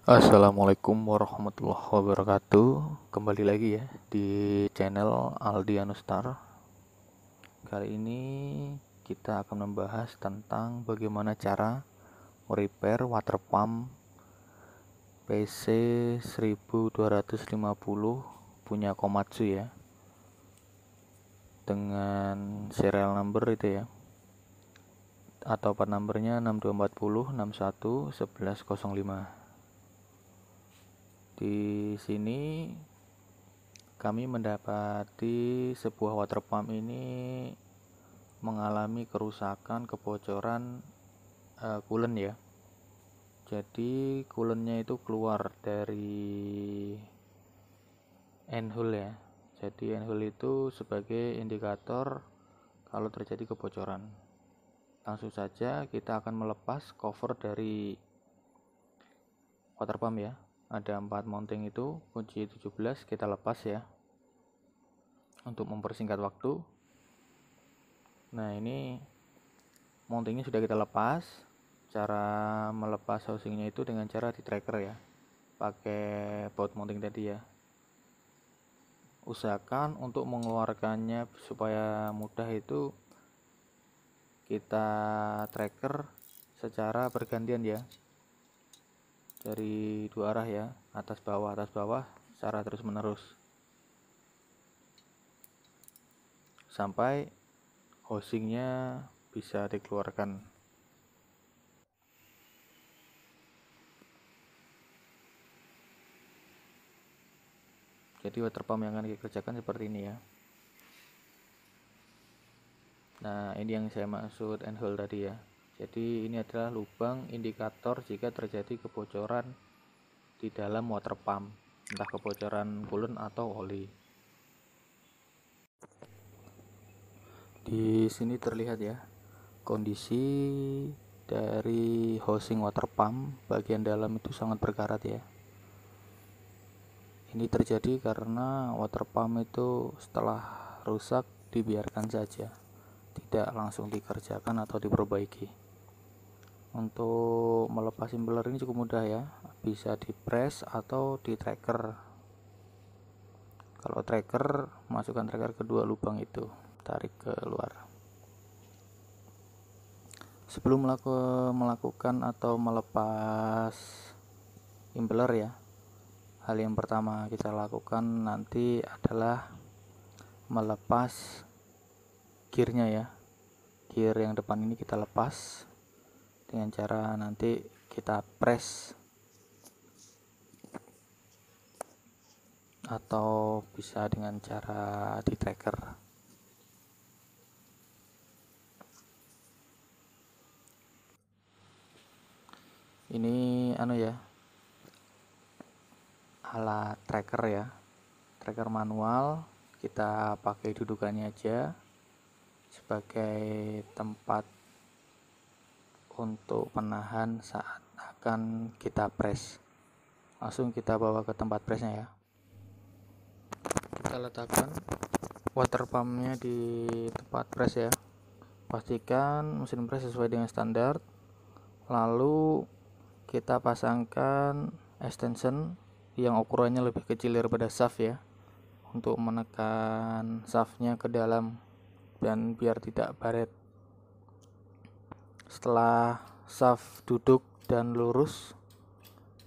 Assalamualaikum warahmatullahi wabarakatuh. Kembali lagi ya di channel Aldi Anustar. Kali ini kita akan membahas tentang bagaimana cara repair water pump PC 1250 punya Komatsu ya, dengan serial number itu ya, atau part numbernya 6240611105. Di sini kami mendapati sebuah water pump ini mengalami kerusakan, kebocoran coolant ya. Jadi coolant-nya itu keluar dari end-hole ya. Jadi end-hole itu sebagai indikator kalau terjadi kebocoran. Langsung saja kita akan melepas cover dari water pump ya. Ada 4 mounting itu, kunci 17 kita lepas ya, untuk mempersingkat waktu. Nah, ini mountingnya sudah kita lepas. Cara melepas housingnya itu dengan cara di tracker ya, pakai bout mounting tadi ya. Usahakan untuk mengeluarkannya supaya mudah itu kita tracker secara bergantian ya, dari dua arah ya, atas bawah secara terus menerus sampai housingnya bisa dikeluarkan. Jadi water pump yang akan kita kerjakan seperti ini ya. Nah, ini yang saya maksud end hole tadi ya. Jadi ini adalah lubang indikator jika terjadi kebocoran di dalam water pump, entah kebocoran coolant atau oli. Di sini terlihat ya kondisi dari housing water pump bagian dalam itu sangat berkarat ya. Ini terjadi karena water pump itu setelah rusak dibiarkan saja, tidak langsung dikerjakan atau diperbaiki. Untuk melepas impler ini cukup mudah ya, bisa di press atau di tracker. Kalau tracker, masukkan tracker kedua lubang itu, tarik ke luar. Sebelum melakukan atau melepas impler ya, hal yang pertama kita lakukan nanti adalah melepas gearnya ya. Gear yang depan ini kita lepas dengan cara nanti kita press atau bisa dengan cara di tracker. Ini ya, alat tracker ya, tracker manual. Kita pakai dudukannya aja sebagai tempat untuk penahan saat akan kita press. Langsung kita bawa ke tempat pressnya ya. Kita letakkan water pumpnya di tempat press ya. Pastikan mesin press sesuai dengan standar. Lalu kita pasangkan extension yang ukurannya lebih kecil daripada shaft ya, untuk menekan shaftnya ke dalam dan biar tidak baret. Setelah shaft duduk dan lurus,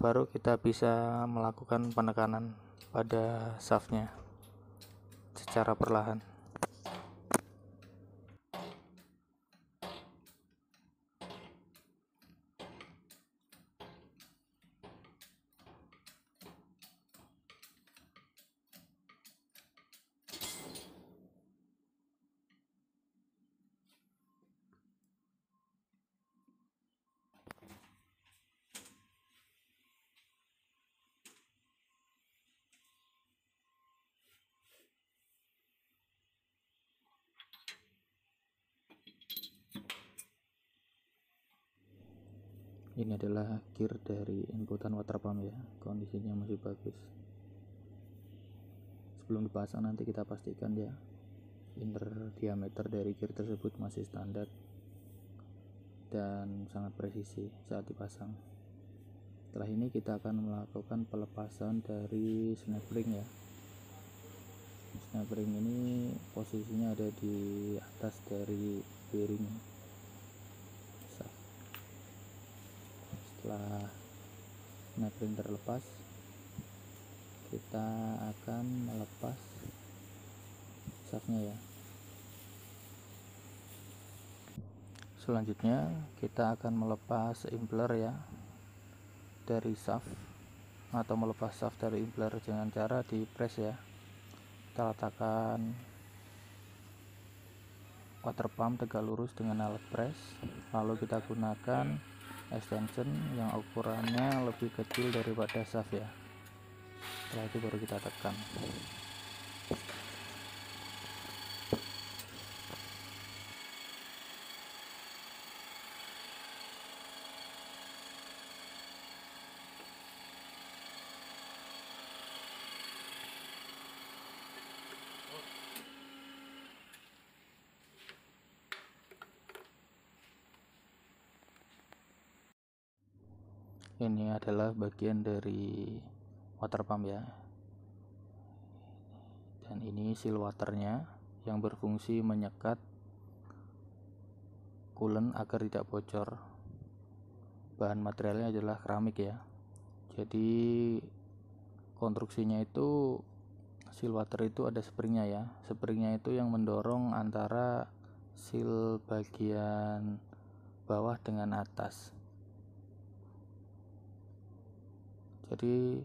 baru kita bisa melakukan penekanan pada shaftnya secara perlahan. Ini adalah gear dari inputan water pump ya, kondisinya masih bagus. Sebelum dipasang nanti kita pastikan ya, inner diameter dari gear tersebut masih standar dan sangat presisi saat dipasang. Setelah ini kita akan melakukan pelepasan dari snap ring ya. Snap ring ini posisinya ada di atas dari bearing. Setelah snap ring terlepas, kita akan melepas shaftnya ya. Selanjutnya kita akan melepas impler ya dari shaft, atau melepas shaft dari impler dengan cara di press ya. Kita letakkan water pump tegak lurus dengan alat press, lalu kita gunakan extension yang ukurannya lebih kecil daripada shaft ya. Setelah itu baru kita tekan. Ini adalah bagian dari water pump ya, dan ini seal waternya yang berfungsi menyekat coolant agar tidak bocor. Bahan materialnya adalah keramik ya, jadi konstruksinya itu seal water itu ada springnya ya. Springnya itu yang mendorong antara seal bagian bawah dengan atas. Jadi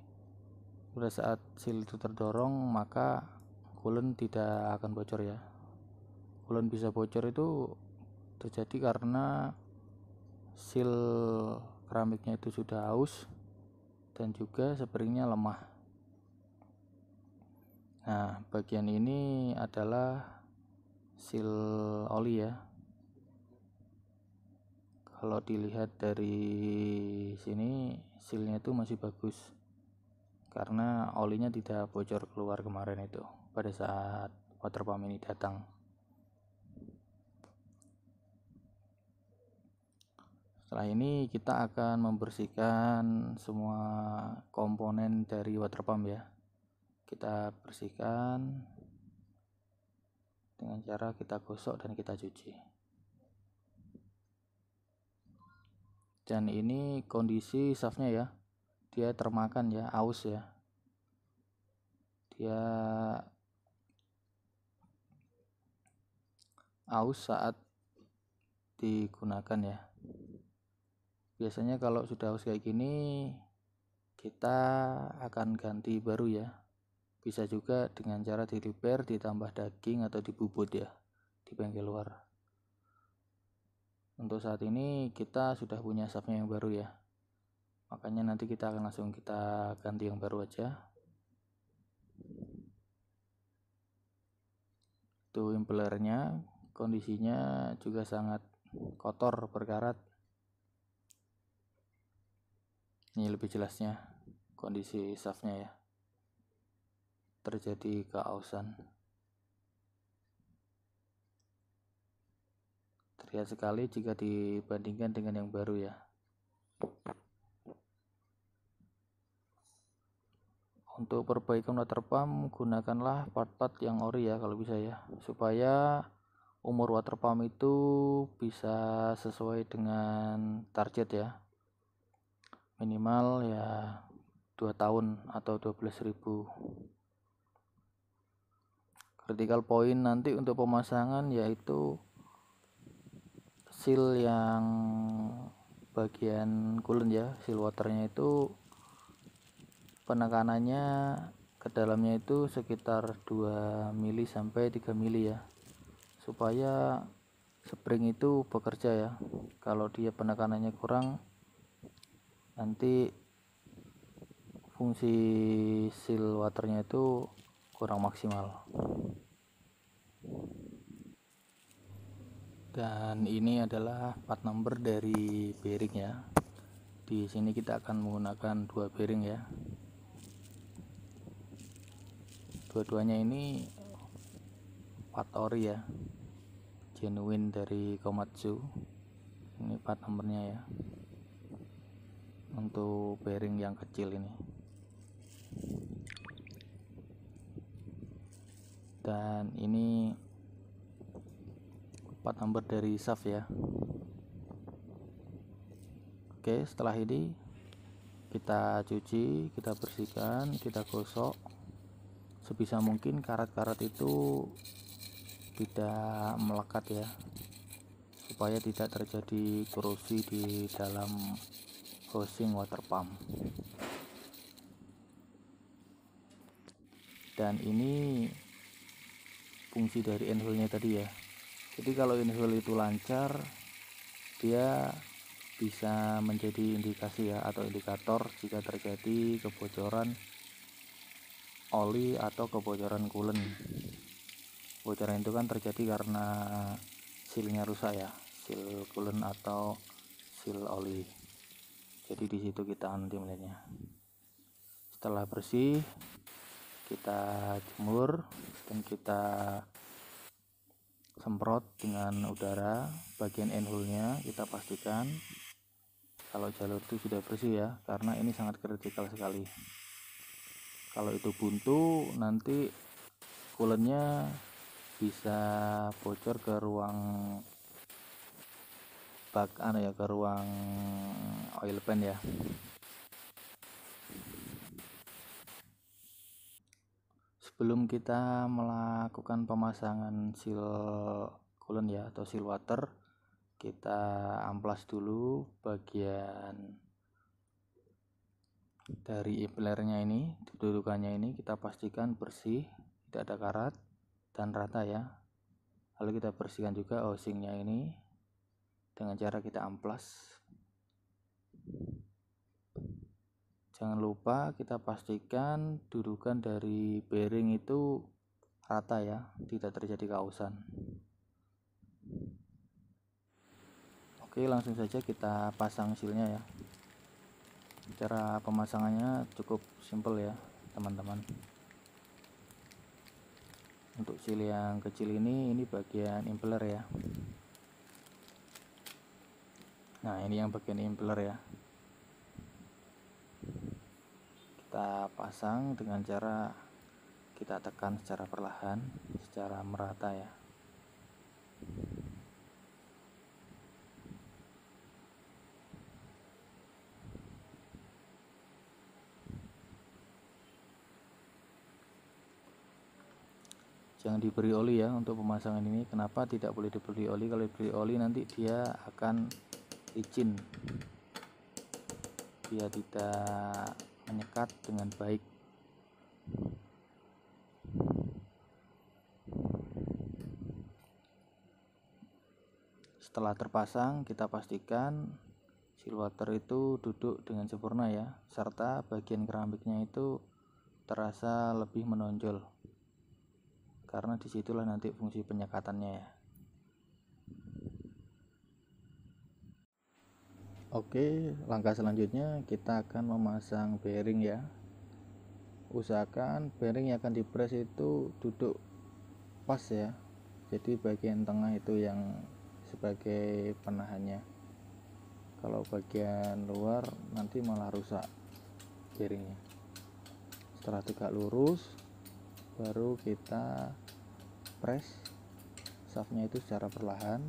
pada saat seal itu terdorong, maka coolant tidak akan bocor ya. Coolant bisa bocor itu terjadi karena seal keramiknya itu sudah aus dan juga springnya lemah. Nah, bagian ini adalah seal oli ya. Kalau dilihat dari sini, sealnya itu masih bagus karena olinya tidak bocor keluar kemarin itu pada saat water pump ini datang. Setelah ini kita akan membersihkan semua komponen dari water pump ya. Kita bersihkan dengan cara kita gosok dan kita cuci. Dan ini kondisi shaftnya ya, dia termakan ya, aus ya, dia aus saat digunakan ya. Biasanya kalau sudah aus kayak gini, kita akan ganti baru ya. Bisa juga dengan cara di repair, ditambah daging atau dibubut ya di bengkel luar. Untuk saat ini kita sudah punya shaftnya yang baru ya, makanya nanti kita akan langsung kita ganti yang baru aja. Itu impellernya, kondisinya juga sangat kotor, berkarat. Ini lebih jelasnya kondisi shaftnya ya, terjadi keausan. Terlihat sekali jika dibandingkan dengan yang baru ya. Untuk perbaikan water pump, gunakanlah part-part yang ori ya kalau bisa ya, supaya umur water pump itu bisa sesuai dengan target ya, minimal ya 2 tahun atau 12.000. Critical point nanti untuk pemasangan yaitu seal yang bagian coolant ya, seal waternya itu penekanannya ke dalamnya itu sekitar 2 mili sampai 3 mili ya, supaya spring itu bekerja ya. Kalau dia penekanannya kurang, nanti fungsi seal waternya itu kurang maksimal. Dan ini adalah part number dari bearing ya. Di sini kita akan menggunakan 2 bearing ya. Dua-duanya ini part ori ya, genuine dari Komatsu. Ini part numbernya ya. untuk bearing yang kecil ini. Dan ini part number dari shaft ya. Oke, setelah ini kita cuci, kita bersihkan, kita gosok sebisa mungkin karat-karat itu tidak melekat ya, supaya tidak terjadi korosi di dalam housing water pump. Dan ini fungsi dari end-hole-nya tadi ya. Jadi kalau end-hole itu lancar, dia bisa menjadi indikasi ya, atau indikator jika terjadi kebocoran oli atau kebocoran coolant. Kebocoran itu kan terjadi karena sealnya rusak ya, seal coolant atau seal oli. Jadi di situ kita nanti melihatnya. Setelah bersih, kita jemur dan kita semprot dengan udara bagian end hole-nya. Kita pastikan kalau jalur itu sudah bersih ya, karena ini sangat kritikal sekali. Kalau itu buntu, nanti coolant-nya bisa bocor ke ruang bak ke ruang oil pan ya. Sebelum kita melakukan pemasangan seal coolant ya, atau seal water, kita amplas dulu bagian dari impellernya ini, dudukannya ini kita pastikan bersih, tidak ada karat dan rata ya. Lalu kita bersihkan juga housingnya ini dengan cara kita amplas. Jangan lupa kita pastikan dudukan dari bearing itu rata ya, tidak terjadi kausan. Oke, langsung saja kita pasang sealnya ya. Cara pemasangannya cukup simple ya teman-teman. Untuk seal yang kecil ini bagian impeller ya. Nah, ini yang bagian impeller ya. Kita pasang dengan cara kita tekan secara perlahan, secara merata ya. Jangan diberi oli ya untuk pemasangan ini. Kenapa tidak boleh diberi oli? Kalau diberi oli nanti dia akan licin, dia tidak menyekat dengan baik. Setelah terpasang, kita pastikan seal water itu duduk dengan sempurna ya, serta bagian keramiknya itu terasa lebih menonjol, karena disitulah nanti fungsi penyekatannya ya. Oke, langkah selanjutnya kita akan memasang bearing ya. Usahakan bearing yang akan dipres itu duduk pas ya, jadi bagian tengah itu yang sebagai penahannya. Kalau bagian luar nanti malah rusak bearingnya. Setelah tegak lurus, baru kita press shaftnya itu secara perlahan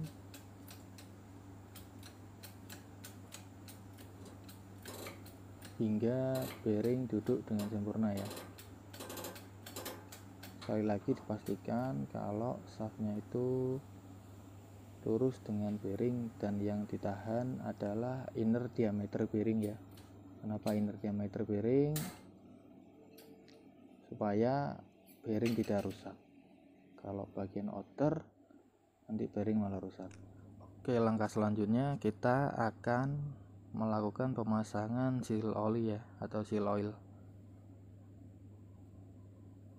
hingga bearing duduk dengan sempurna ya. Sekali lagi dipastikan kalau shaftnya itu lurus dengan bearing, dan yang ditahan adalah inner diameter bearing ya. Kenapa inner diameter bearing? Supaya bearing tidak rusak. Kalau bagian outer nanti bearing malah rusak. Oke, langkah selanjutnya kita akan melakukan pemasangan seal oli ya, atau seal oil.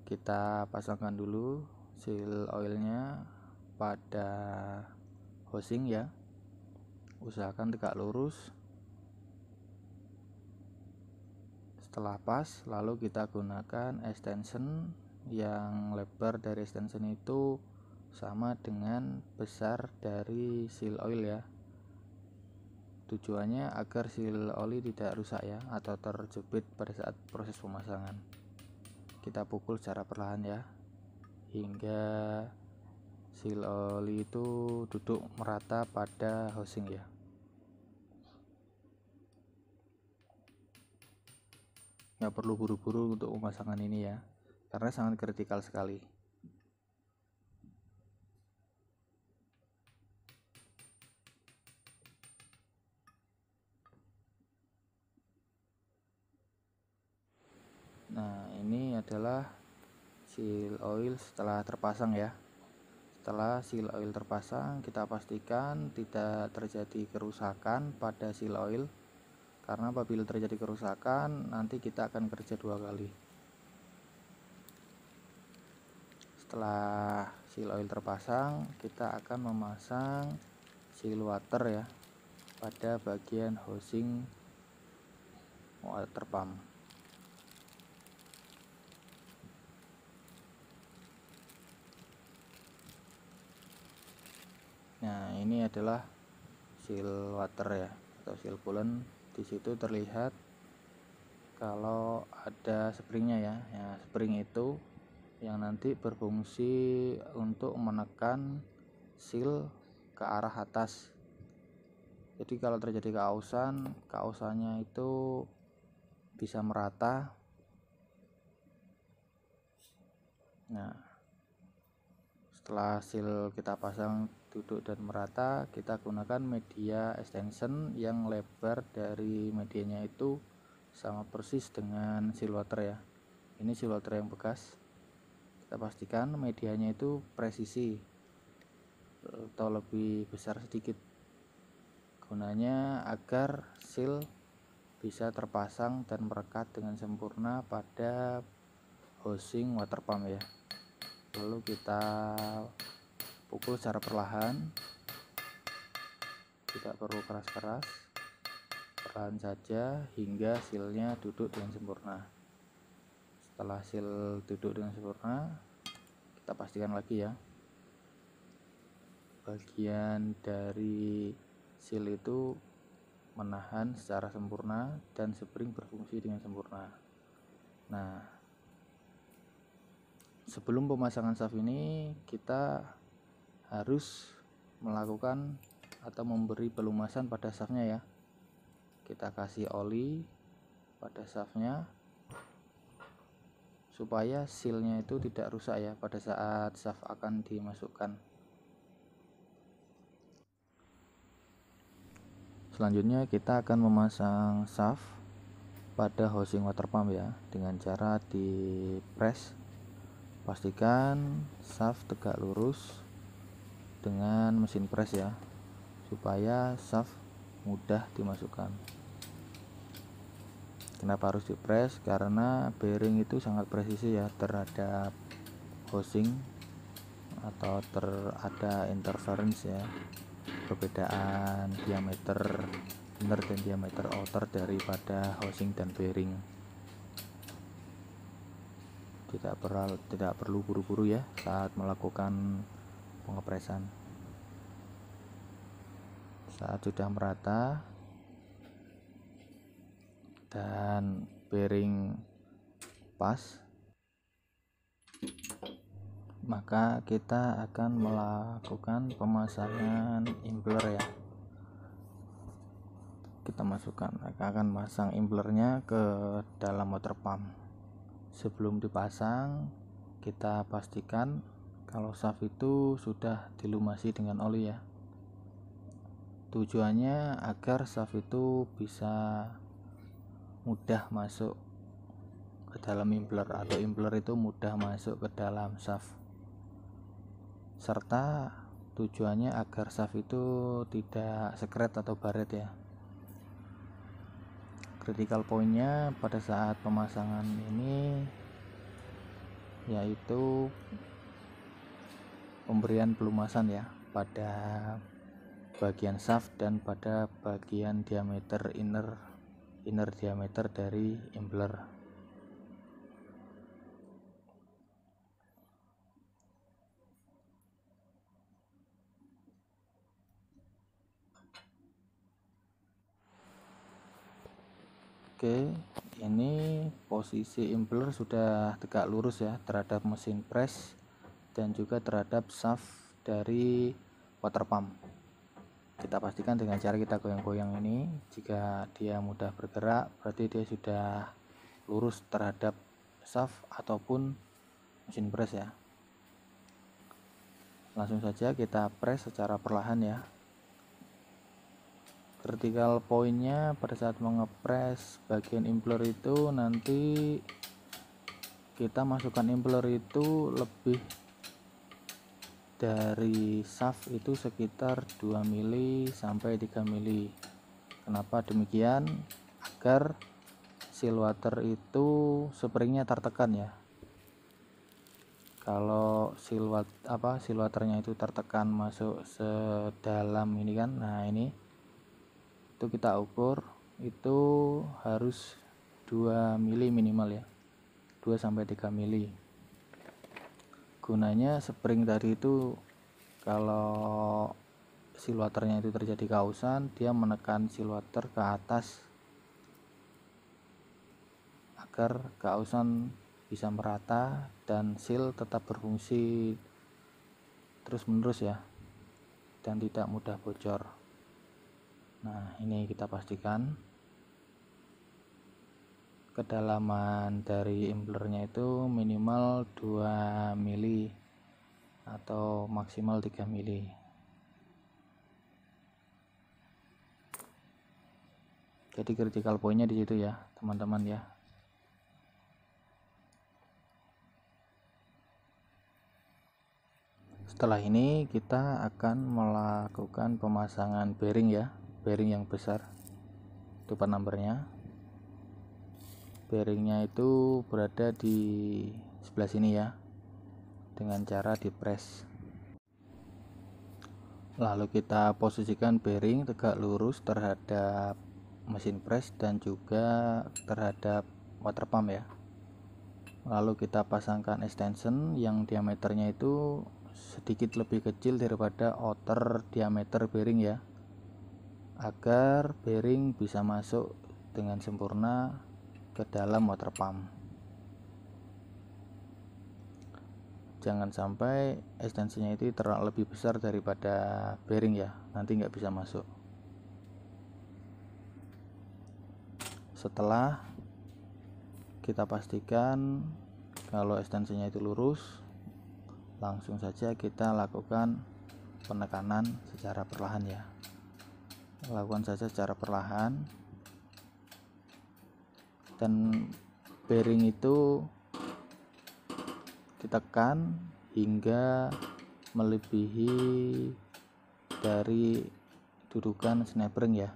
Kita pasangkan dulu seal oilnya pada housing ya. Usahakan tegak lurus. Setelah pas, lalu kita gunakan extension yang lebar dari extension itu sama dengan besar dari seal oil ya. Tujuannya agar seal oli tidak rusak ya, atau terjepit pada saat proses pemasangan. Kita pukul secara perlahan ya, hingga seal oli itu duduk merata pada housing ya. Nggak perlu buru-buru untuk pemasangan ini ya, karena sangat kritikal sekali. Nah, ini adalah seal oil setelah terpasang ya. Setelah seal oil terpasang, kita pastikan tidak terjadi kerusakan pada seal oil, karena apabila terjadi kerusakan nanti kita akan kerja 2 kali. Setelah seal oil terpasang, kita akan memasang seal water ya pada bagian housing water pump. Nah, ini adalah seal water ya, atau seal coolant. Di situ terlihat kalau ada springnya ya. Ya, spring itu yang nanti berfungsi untuk menekan seal ke arah atas. Jadi kalau terjadi kausannya itu bisa merata. Nah, setelah seal kita pasang duduk dan merata, kita gunakan media extension yang lebar dari medianya itu sama persis dengan seal water ya. Ini seal water yang bekas. Kita pastikan medianya itu presisi atau lebih besar sedikit, gunanya agar seal bisa terpasang dan merekat dengan sempurna pada housing water pump ya. Lalu kita pukul secara perlahan, tidak perlu keras-keras, perlahan saja hingga sealnya duduk dengan sempurna. Setelah seal duduk dengan sempurna, kita pastikan lagi ya, bagian dari seal itu menahan secara sempurna dan spring berfungsi dengan sempurna. Nah, sebelum pemasangan shaft ini kita harus melakukan atau memberi pelumasan pada shaftnya ya. Kita kasih oli pada shaftnya supaya sealnya itu tidak rusak ya pada saat shaft akan dimasukkan. Selanjutnya kita akan memasang shaft pada housing water pump ya, dengan cara di press. Pastikan shaft tegak lurus dengan mesin press ya, supaya shaft mudah dimasukkan. Kenapa harus di press? Karena bearing itu sangat presisi ya terhadap housing, atau ada interference ya, perbedaan diameter inner dan diameter outer daripada housing dan bearing. Tidak perlu buru-buru ya saat melakukan pengepresan. Saat sudah merata dan bearing pas, maka kita akan melakukan pemasangan impler ya. Kita akan masang implernya ke dalam water pump. Sebelum dipasang, kita pastikan kalau shaft itu sudah dilumasi dengan oli ya. Tujuannya agar shaft itu bisa mudah masuk ke dalam impler, atau impler itu mudah masuk ke dalam shaft. Serta tujuannya agar shaft itu tidak sekret atau baret ya. Critical pointnya pada saat pemasangan ini yaitu pemberian pelumasan ya pada bagian shaft dan pada bagian diameter inner diameter dari impler. Oke, ini posisi impeller sudah tegak lurus ya terhadap mesin press dan juga terhadap shaft dari water pump. Kita pastikan dengan cara kita goyang-goyang ini. Jika dia mudah bergerak, berarti dia sudah lurus terhadap shaft ataupun mesin press ya. Langsung saja kita press secara perlahan ya. Vertical pointnya pada saat mengepres bagian impeller itu, nanti kita masukkan impeller itu lebih dari shaft itu sekitar 2 mili sampai 3 mili. Kenapa demikian? Agar seal water itu springnya tertekan ya. Kalau seal waternya itu tertekan masuk sedalam ini kan, nah ini itu kita ukur itu harus 2 mili minimal ya, 2 sampai 3 mili. Gunanya spring tadi itu kalau seal waternya itu terjadi kausan, dia menekan seal water ke atas agar kausan bisa merata dan seal tetap berfungsi terus menerus ya, dan tidak mudah bocor. Nah, ini kita pastikan kedalaman dari impellernya itu minimal 2 mili atau maksimal 3 mili. Jadi critical pointnya di situ ya, teman-teman ya. Setelah ini kita akan melakukan pemasangan bearing ya, bearing yang besar. Itu part numbernya. Bearingnya itu berada di sebelah sini ya, dengan cara dipres. Lalu kita posisikan bearing tegak lurus terhadap mesin press dan juga terhadap water pump ya. Lalu kita pasangkan extension yang diameternya itu sedikit lebih kecil daripada outer diameter bearing ya, agar bearing bisa masuk dengan sempurna ke dalam water pump. Jangan sampai ekstensinya itu terlalu lebih besar daripada bearing ya, nanti nggak bisa masuk. Setelah kita pastikan kalau ekstensinya itu lurus, langsung saja kita lakukan penekanan secara perlahan ya. Lakukan saja secara perlahan, dan bearing itu ditekan hingga melebihi dari dudukan snap-ring ya.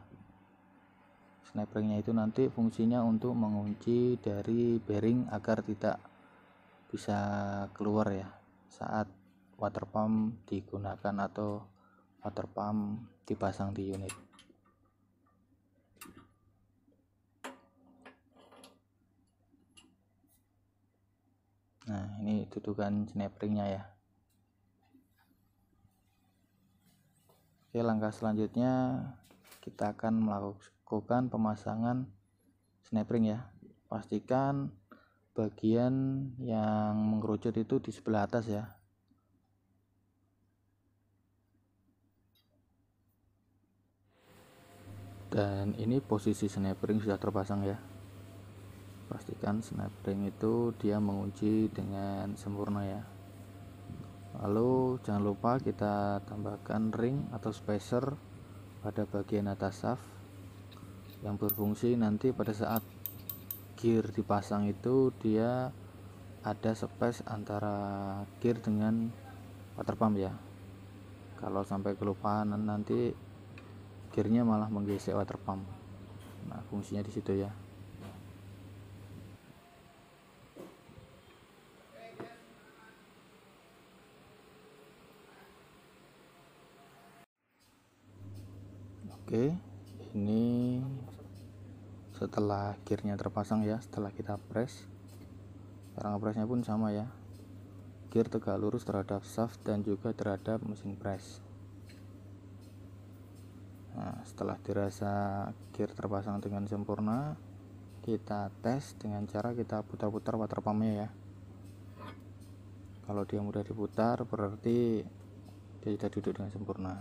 Snap-ringnya itu nanti fungsinya untuk mengunci dari bearing agar tidak bisa keluar ya saat water pump digunakan atau water pump dipasang di unit. Nah, ini dudukan snap-ringnya ya. Oke, langkah selanjutnya kita akan melakukan pemasangan snap-ring ya. Pastikan bagian yang mengerucut itu di sebelah atas ya. Dan ini posisi snap-ring sudah terpasang ya. Pastikan snap-ring itu dia mengunci dengan sempurna ya. Lalu jangan lupa kita tambahkan ring atau spacer pada bagian atas shaft yang berfungsi nanti pada saat gear dipasang itu dia ada space antara gear dengan water pump ya. Kalau sampai kelupaan nanti gearnya malah menggesek water pump. Nah, fungsinya di situ ya. Oke, ini setelah gearnya terpasang ya, setelah kita press. Cara ngepresnya pun sama ya, gear tegak lurus terhadap shaft dan juga terhadap mesin press. Nah, setelah dirasa gear terpasang dengan sempurna, kita tes dengan cara kita putar-putar water pumpnya ya. Kalau dia mudah diputar berarti dia sudah duduk dengan sempurna.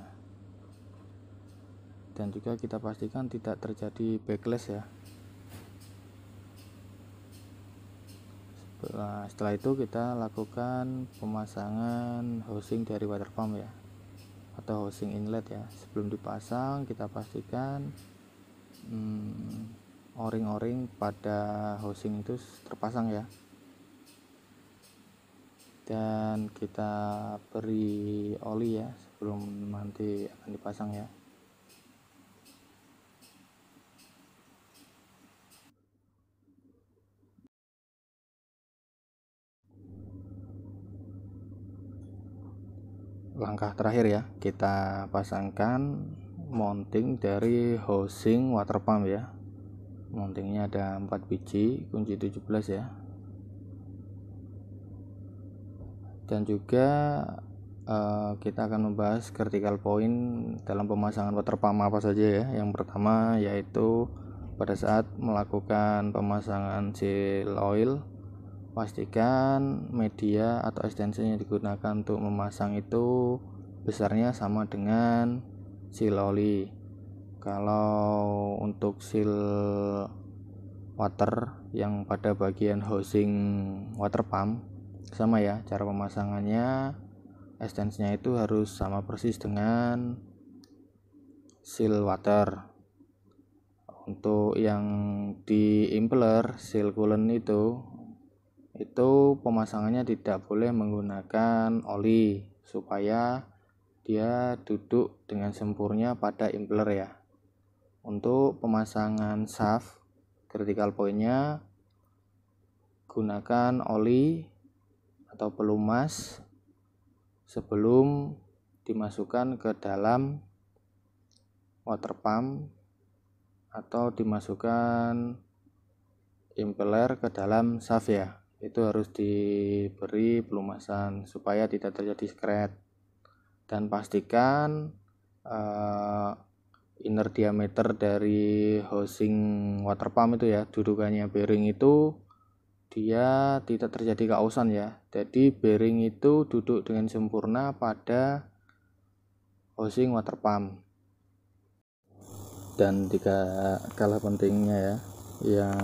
Dan juga kita pastikan tidak terjadi backlash ya. Setelah itu kita lakukan pemasangan housing dari water pump ya, atau housing inlet ya. Sebelum dipasang kita pastikan o-ring pada housing itu terpasang ya, dan kita beri oli ya sebelum nanti akan dipasang ya. Langkah terakhir ya, kita pasangkan mounting dari housing water pump ya. Mountingnya ada 4 biji, kunci 17 ya. Dan juga kita akan membahas critical point dalam pemasangan water pump apa saja ya. Yang pertama yaitu pada saat melakukan pemasangan seal oil, pastikan media atau ekstensi yang digunakan untuk memasang itu besarnya sama dengan seal oli. Kalau untuk seal water yang pada bagian housing water pump sama ya, cara pemasangannya ekstensinya itu harus sama persis dengan seal water. Untuk yang di impeller seal coolant itu pemasangannya tidak boleh menggunakan oli supaya dia duduk dengan sempurna pada impeller ya. Untuk pemasangan shaft critical point-nya gunakan oli atau pelumas sebelum dimasukkan ke dalam water pump atau dimasukkan impeller ke dalam shaft ya. Itu harus diberi pelumasan supaya tidak terjadi skret. Dan pastikan inner diameter dari housing water pump itu ya, dudukannya bearing itu dia tidak terjadi keausan ya. Jadi bearing itu duduk dengan sempurna pada housing water pump. Dan tidak kalah pentingnya ya, yang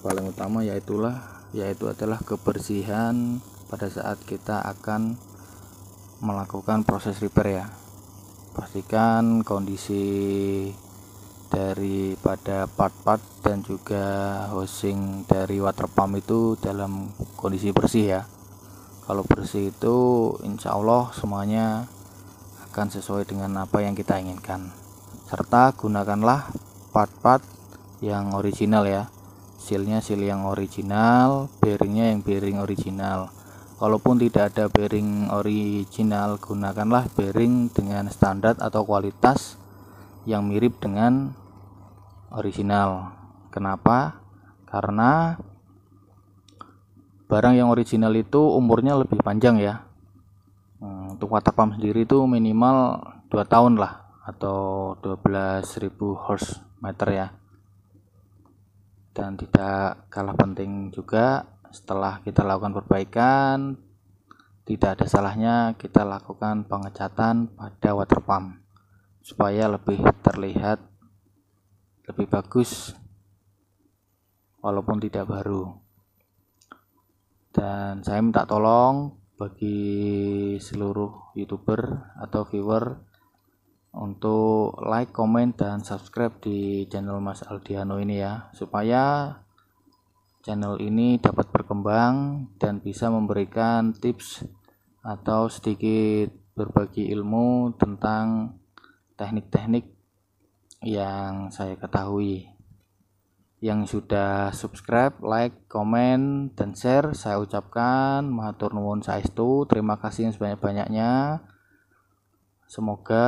paling utama yaitu adalah kebersihan pada saat kita akan melakukan proses repair ya. Pastikan kondisi daripada part-part dan juga housing dari water pump itu dalam kondisi bersih ya. Kalau bersih itu insya Allah semuanya akan sesuai dengan apa yang kita inginkan. Serta gunakanlah part-part yang original ya, sealnya seal yang original, bearingnya yang bearing original. Kalaupun tidak ada bearing original, gunakanlah bearing dengan standar atau kualitas yang mirip dengan original. Kenapa? Karena barang yang original itu umurnya lebih panjang ya. Untuk water pump sendiri itu minimal 2 tahun lah, atau 12.000 horsemeter ya. Dan tidak kalah penting juga, setelah kita lakukan perbaikan, tidak ada salahnya kita lakukan pengecatan pada water pump supaya lebih terlihat lebih bagus walaupun tidak baru. Dan saya minta tolong bagi seluruh YouTuber atau viewer untuk like, comment, dan subscribe di channel Mas Aldiano ini ya, supaya channel ini dapat berkembang dan bisa memberikan tips atau sedikit berbagi ilmu tentang teknik-teknik yang saya ketahui. Yang sudah subscribe, like, komen, dan share, saya ucapkan matur nuwun saestu, terima kasih yang sebanyak-banyaknya. Semoga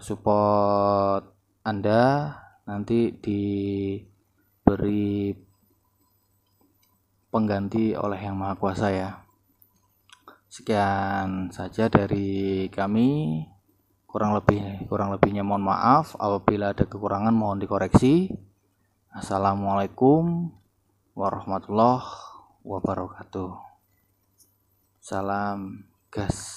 support Anda nanti diberi pengganti oleh Yang Maha Kuasa ya. Sekian saja dari kami. Kurang lebihnya mohon maaf. Apabila ada kekurangan mohon dikoreksi. Assalamualaikum warahmatullahi wabarakatuh. Salam gas.